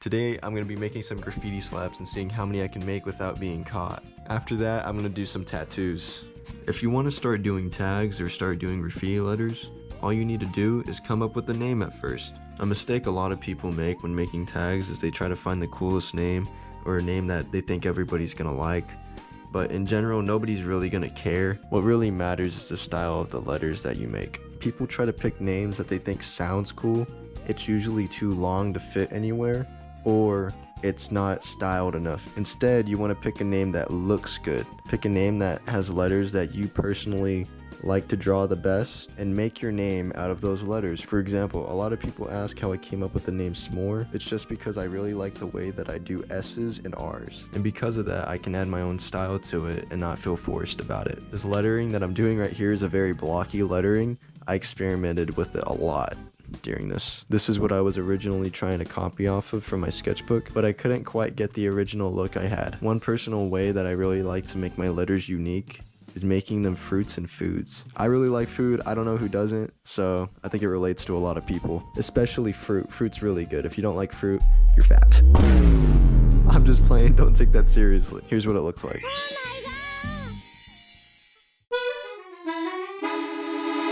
Today, I'm going to be making some graffiti slabs and seeing how many I can make without being caught. After that, I'm going to do some tattoos. If you want to start doing tags or start doing graffiti letters, all you need to do is come up with a name at first. A mistake a lot of people make when making tags is they try to find the coolest name or a name that they think everybody's going to like. But in general, nobody's really going to care. What really matters is the style of the letters that you make. People try to pick names that they think sounds cool. It's usually too long to fit anywhere, or it's not styled enough. Instead, you want to pick a name that looks good. Pick a name that has letters that you personally like to draw the best, and make your name out of those letters. For example, a lot of people ask how I came up with the name S'more. It's just because I really like the way that I do S's and R's, and because of that I can add my own style to it and not feel forced about it. This lettering that I'm doing right here is a very blocky lettering. I experimented with it a lot during this. This is what I was originally trying to copy off of from my sketchbook, but I couldn't quite get the original look I had. One personal way that I really like to make my letters unique is making them fruits and foods. I really like food, I don't know who doesn't, so I think it relates to a lot of people, especially fruit. Fruit's really good. If you don't like fruit, you're fat. I'm just playing, don't take that seriously. Here's what it looks like.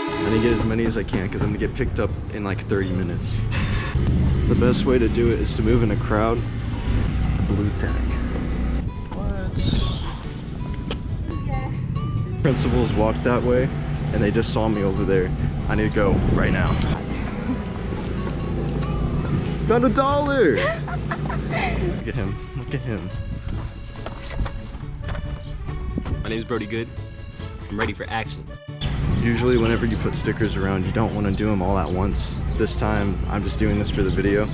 I'm gonna get as many as I can because I'm gonna get picked up in like 30 minutes. The best way to do it is to move in a crowd. Blue tag. What? Principals walked that way and they just saw me over there. I need to go right now. Found $1! Look at him, look at him. My name is Brody Good. I'm ready for action. Usually whenever you put stickers around, you don't want to do them all at once. This time I'm just doing this for the video,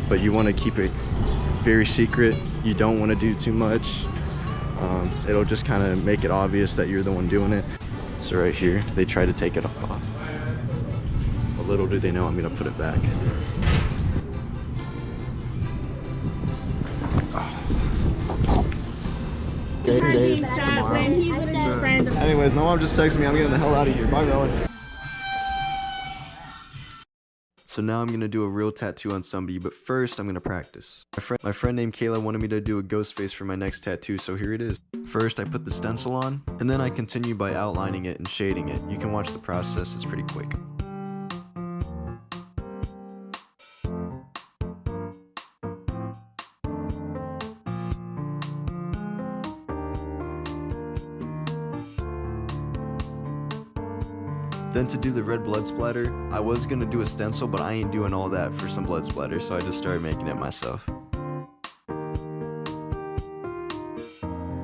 but you want to keep it very secret. You don't want to do too much. It'll just kind of make it obvious that you're the one doing it. So right here, they try to take it off. But little do they know I'm gonna put it back. Days tomorrow. Anyways, my mom just texted me. I'm getting the hell out of here. Bye, Rowan. So now I'm gonna do a real tattoo on somebody, but first I'm gonna practice. My friend named Kayla wanted me to do a ghost face for my next tattoo, so here it is. First I put the stencil on, and then I continue by outlining it and shading it. You can watch the process, it's pretty quick. Then to do the red blood splatter, I was gonna do a stencil, but I ain't doing all that for some blood splatter, so I just started making it myself.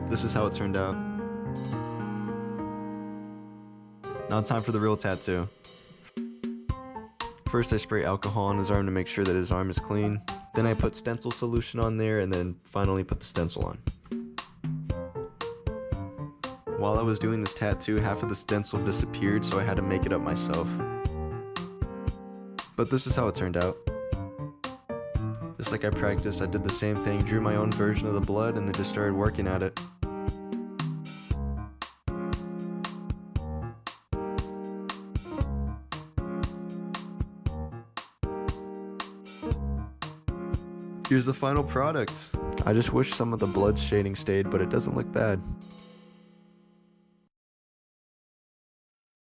This is how it turned out. Now it's time for the real tattoo. First I spray alcohol on his arm to make sure that his arm is clean. Then I put stencil solution on there, and then finally put the stencil on. While I was doing this tattoo, half of the stencil disappeared, so I had to make it up myself. But this is how it turned out. Just like I practiced, I did the same thing, drew my own version of the blood, and then just started working at it. Here's the final product. I just wish some of the blood shading stayed, but it doesn't look bad.